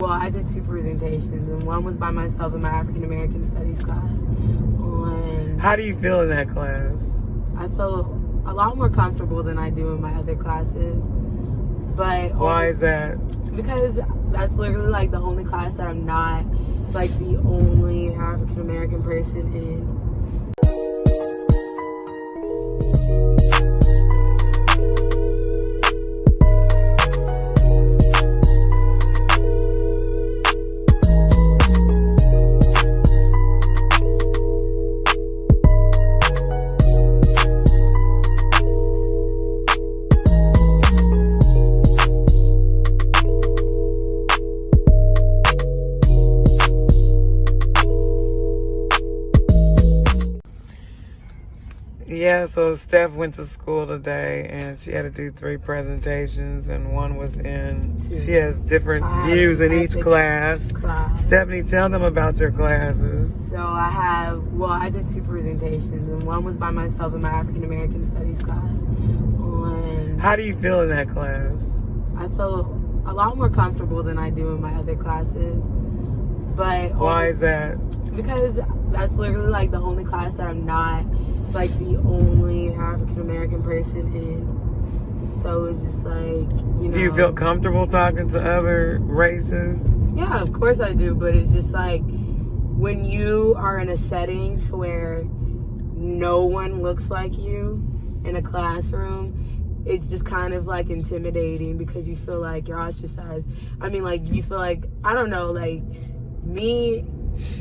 Well, I did 2 presentations, and one was by myself in my African American Studies class. How do you feel in that class? I feel a lot more comfortable than I do in my other classes. But why is that? Because that's literally like the only class that I'm not like the only African American person in. Yeah, so Steph went to school today and she had to do 3 presentations, and one was she has different views in each class. Stephanie, tell them about your classes. So I did 2 presentations, and one was by myself in my African American Studies class. How do you feel in that class? I feel a lot more comfortable than I do in my other classes. But why is that? Because that's literally like the only class that I'm not like the only African American person in. So it's just like, you know. Do you feel comfortable talking to other races? Yeah, of course I do. But it's just like when you are in a setting where no one looks like you in a classroom, it's just kind of like intimidating because you feel like you're ostracized. I mean, like you feel like, I don't know, like me,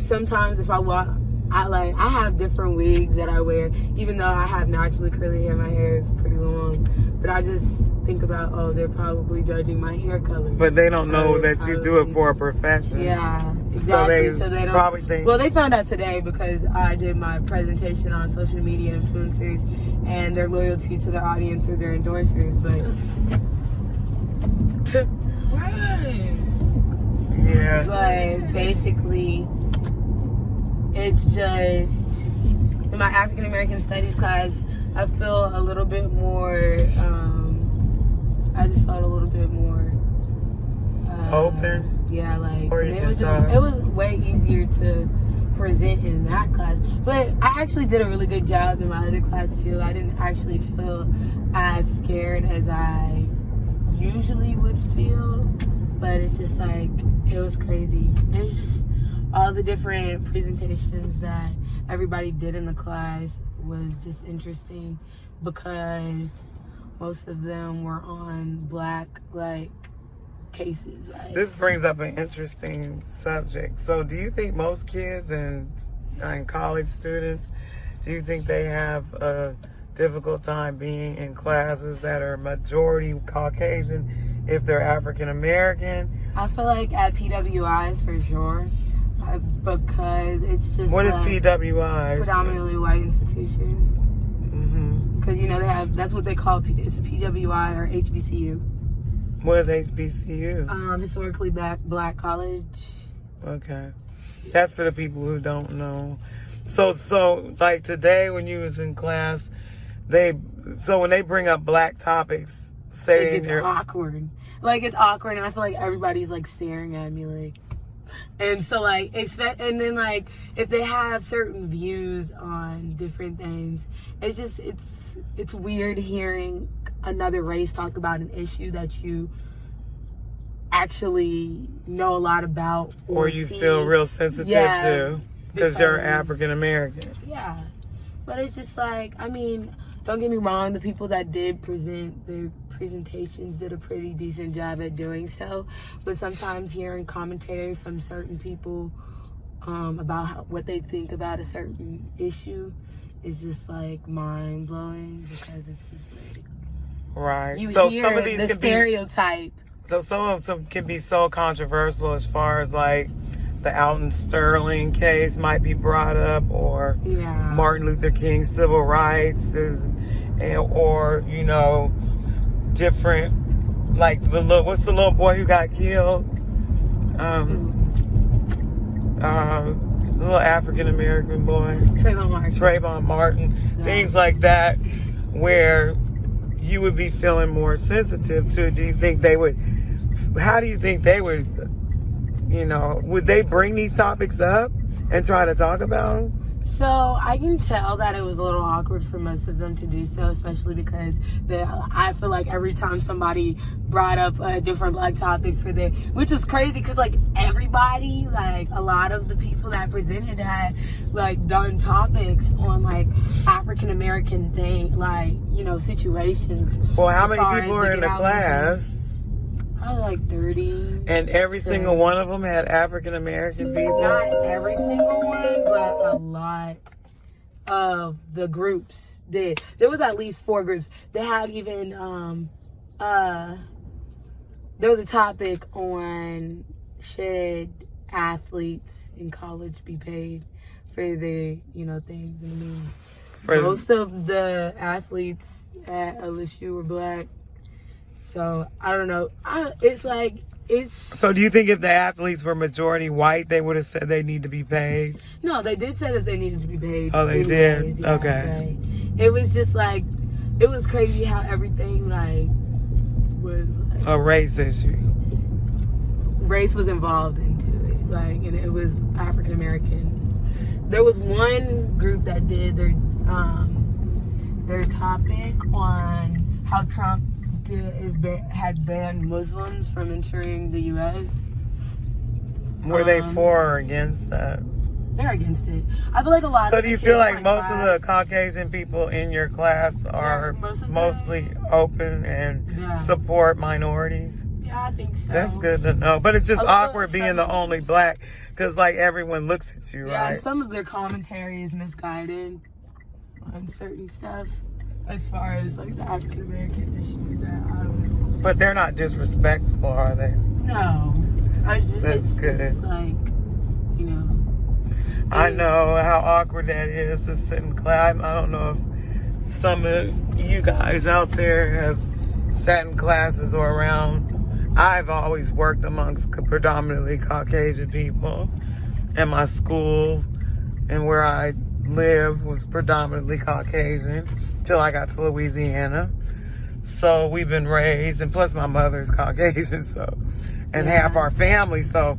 sometimes if I walk, I have different wigs that I wear, even though I have naturally curly hair. My hair is pretty long, but I just think about, oh, they're probably judging my hair color. But they don't know that you do it for a profession. Yeah, exactly. So they don't probably think. Well, they found out today because I did my presentation on social media influencers and their loyalty to their audience or their endorsers. But yeah. But basically, it's just, in my African American Studies class, I feel a little bit more, I just felt a little bit more open? Yeah, like, or it was way easier to present in that class. But I actually did a really good job in my other class too. I didn't actually feel as scared as I usually would feel. But it's just like, it was crazy. And it's just all the different presentations that everybody did in the class was just interesting because most of them were on Black, like, cases. Like. This brings up an interesting subject. So do you think most kids and college students, do you think they have a difficult time being in classes that are majority Caucasian if they're African American? I feel like at PWIs for sure. Because it's just what is PWI? Predominantly white institution. Because you know that's what they call it's a PWI or HBCU. What is HBCU? Historically black college. Okay, that's for the people who don't know. So like today when you was in class, when they bring up black topics, say it's awkward. Like it's awkward, and I feel like everybody's like staring at me like. And so like and then like if they have certain views on different things, it's just it's weird hearing another race talk about an issue that you actually know a lot about or you feel real sensitive to because you're African American. Yeah, but it's just like, I mean, don't get me wrong, the people that did present their presentations did a pretty decent job at doing so, but sometimes hearing commentary from certain people about what they think about a certain issue is just like mind-blowing because it's just like right. You so hear some of these the stereotype. So some of them can be so controversial as far as like the Alton Sterling case might be brought up, or Martin Luther King civil rights, or you know, different, like what's the little boy who got killed? Little African American boy, Trayvon Martin, things like that, where you would be feeling more sensitive to. Do you think they would? How do you think they would you know, would they bring these topics up and try to talk about them? So I can tell that it was a little awkward for most of them to do so, especially because I feel like every time somebody brought up a different Black topic which is crazy because like everybody, like a lot of the people that presented had like done topics on like African American situations. Well, how many people were in the class? Like 30. And every single one of them had African American people? Not every single one, but a lot of the groups did. There was at least 4 groups. They had even, there was a topic on should athletes in college be paid for their, things. And I mean, most of the athletes at LSU were Black. So, I don't know. So do you think if the athletes were majority white, they would have said they need to be paid? No, they did say that they needed to be paid. Oh, they did? Yeah, okay. It was just like, it was crazy how everything was a race issue. Race was involved into it. And it was African American. There was one group that did their topic on how Trump had banned Muslims from entering the U.S. Were they for or against that? They're against it. I feel like a lot. So do you feel like most of the Caucasian people in your class are mostly open and support minorities? Yeah, I think so. That's good to know. But it's just awkward being the only Black because like everyone looks at you, right? Yeah, and some of their commentary is misguided on certain stuff. As far as like the African American issues that I was. But they're not disrespectful, are they? No. That's good. Just like, I know how awkward that is to sit in class. I don't know if some of you guys out there have sat in classes or around. I've always worked amongst predominantly Caucasian people, and my school and where I live was predominantly Caucasian till I got to Louisiana. So we've been raised, and plus my mother's Caucasian, and half our family, so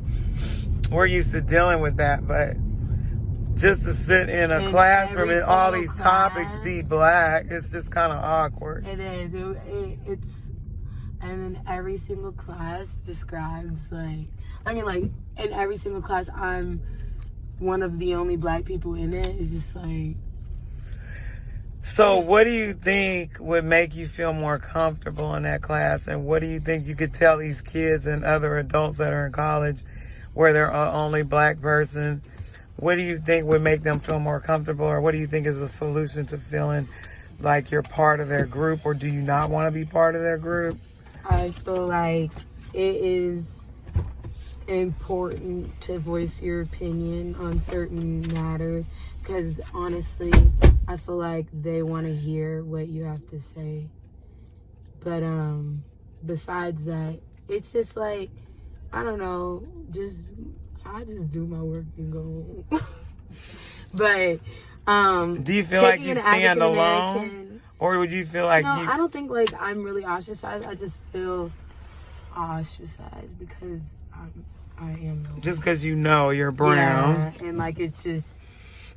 we're used to dealing with that. But just to sit in a classroom and all these topics be Black, it's just kind of awkward. It is. It's, and then every single class describes in every single class I'm one of the only Black people in it. Is just like. So what do you think would make you feel more comfortable in that class? And what do you think you could tell these kids and other adults that are in college where they're only Black person? What do you think would make them feel more comfortable? Or what do you think is a solution to feeling like you're part of their group? Or do you not want to be part of their group? I feel like it is important to voice your opinion on certain matters because honestly I feel like they want to hear what you have to say, but besides that it's just like I don't know, I just do my work and go home. But do you feel like you stand alone, or would you feel like I don't think I'm really ostracized. I just feel ostracized because I am just because you're brown. Yeah, and it's just.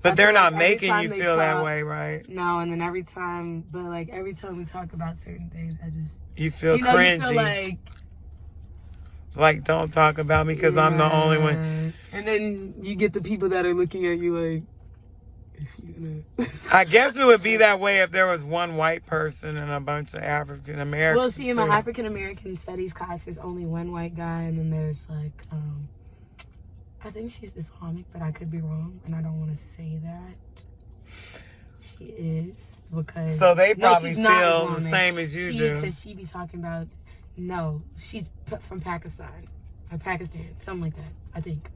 But they're not making you feel that way, right? No, and then every time we talk about certain things, you feel cringy. You feel like don't talk about me because I'm the only one. And then you get the people that are looking at you like, I guess it would be that way if there was one white person and a bunch of African Americans. Well, see, in my African American studies class, there's only one white guy, and then there's I think she's Islamic, but I could be wrong, and I don't want to say that. She is, because... So they probably feel the same as you do. Because she be talking about... No, she's from Pakistan. Or Pakistan, something like that, I think.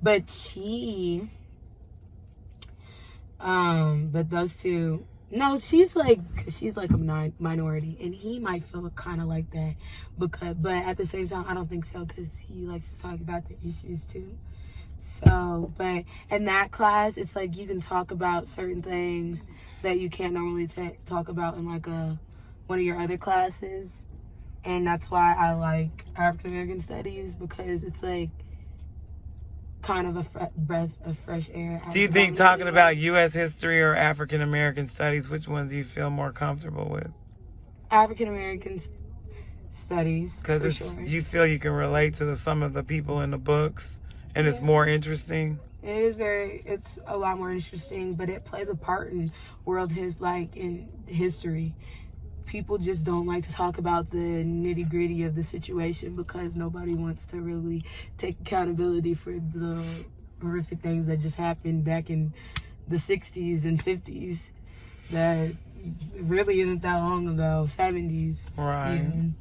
But she... but those two... No, she's like a minority, and he might feel kind of like that. But at the same time, I don't think so, because he likes to talk about the issues, too. So, but in that class, it's like you can talk about certain things that you can't normally talk about in one of your other classes. And that's why I like African American studies, because it's like kind of a breath of fresh air. Do you think talking about U.S. history or African American studies, which one do you feel more comfortable with? African American studies, because you feel you can relate to some of the people in the books, and it's more interesting. It's a lot more interesting, but it plays a part in in history. People just don't like to talk about the nitty gritty of the situation because nobody wants to really take accountability for the horrific things that just happened back in the 60s and 50s that really isn't that long ago, 70s. Right. Even.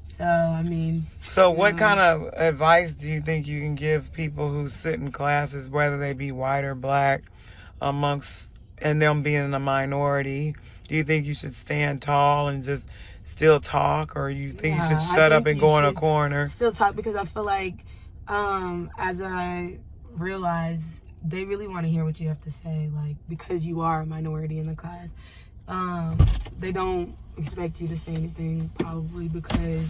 So, I mean... So what kind of advice do you think you can give people who sit in classes, whether they be white or black, and them being a minority? Do you think you should stand tall and just still talk, or you think you should shut up and go in a corner? Still talk, because I feel like, as I realize, they really want to hear what you have to say, like, because you are a minority in the class. They don't expect you to say anything, probably because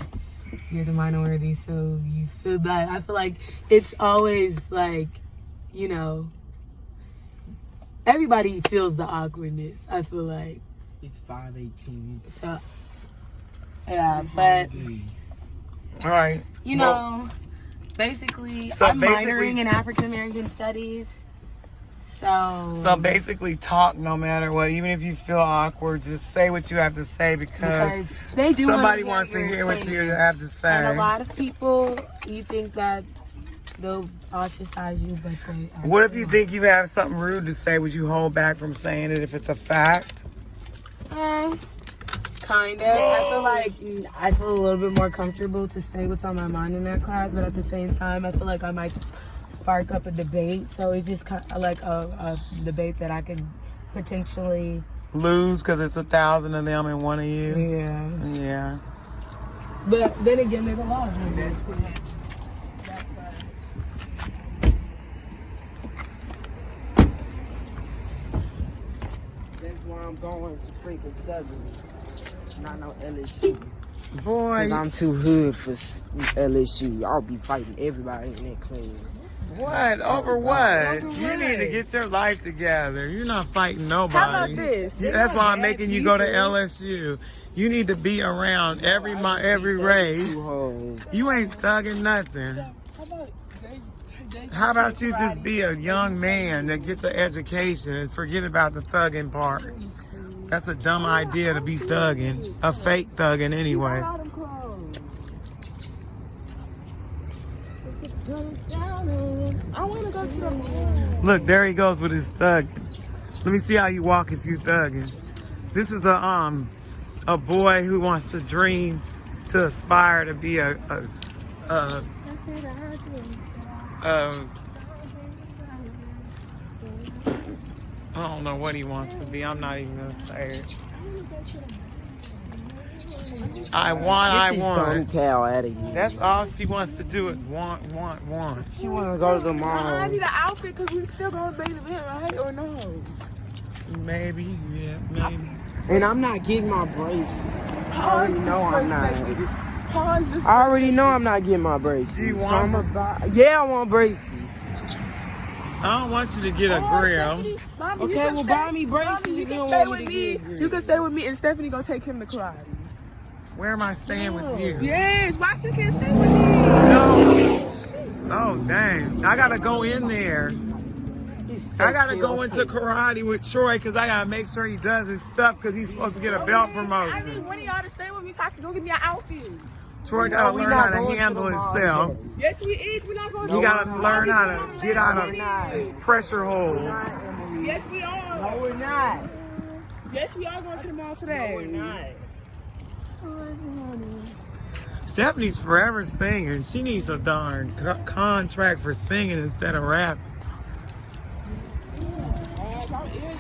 you're the minority, so you feel that. I feel like it's always like, you know, everybody feels the awkwardness, I feel like. It's 5:18. So, yeah, but... All right. You know, basically, I'm minoring in African American studies. So basically talk no matter what. Even if you feel awkward, just say what you have to say because they do somebody wants to hear what you have to say. And a lot of people, you think that they'll ostracize you, but they... What if you think you have something rude to say? Would you hold back from saying it if it's a fact? Kind of. I feel a little bit more comfortable to say what's on my mind in that class, but at the same time, I feel like I might spark up a debate. So it's just kind of like a debate that I could potentially lose because it's 1,000 of them and one of you. Yeah. But then again, there's a lot of them. That's why I'm going to freaking Southern, not no LSU. Boy, because I'm too hood for LSU. I'll be fighting everybody in that class. What? Over what? You need to get your life together. You're not fighting nobody. How about this? That's why I'm making you go to LSU. You need to be around every race. You ain't thugging nothing. How about you just be a young man that gets an education and forget about the thugging part? That's a dumb idea to be thugging. A fake thugging anyway. I want to go to the mall. Look, there he goes with his thugging. Let me see how you walk if you thugging. This is a boy who wants to dream, to aspire to be I don't know what he wants to be. I'm not even gonna say it. I want. Dumb cow out of here. That's all she wants to do is want. She want to go to the mall. I need an outfit because we still going to base of him, right? Or no? Maybe, yeah, maybe. And I'm not getting my braces. I already know I'm not. I already know I'm not getting my braces. Do you want yeah, I want braces. I don't want you to get a grill. Okay, well, buy me braces. You can stay with me. You can stay with me, and Stephanie gonna take him to karate. Where am I staying with you? Yes, why she can't stay with me? No. Oh, dang. I gotta go in there. I gotta go into karate with Troy because I gotta make sure he does his stuff because he's supposed to get a belt promotion. I need one of y'all to stay with me so I can go get me an outfit. Troy gotta learn how to handle himself. Yes, we is. We're not going to. He gotta learn how to get out of pressure holds. Yes, we are. No, we're not. Yes, we are going to the mall today. No, we're not. Stephanie's forever singing. She needs a darn contract for singing instead of rapping.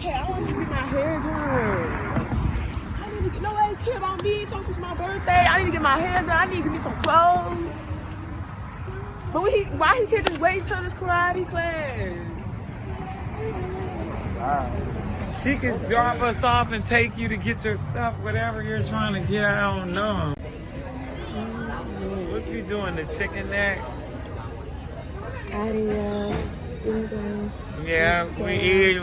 I want to get my hair done. I need to get no way, kid on me. So it's my birthday. I need to get my hair done. I need to get me some clothes. But why he can't just wait until this karate class? She can drop us off and take you to get your stuff, whatever you're trying to get. I don't know. What you doing, the chicken neck? Adios. everything done. Yeah, we eat.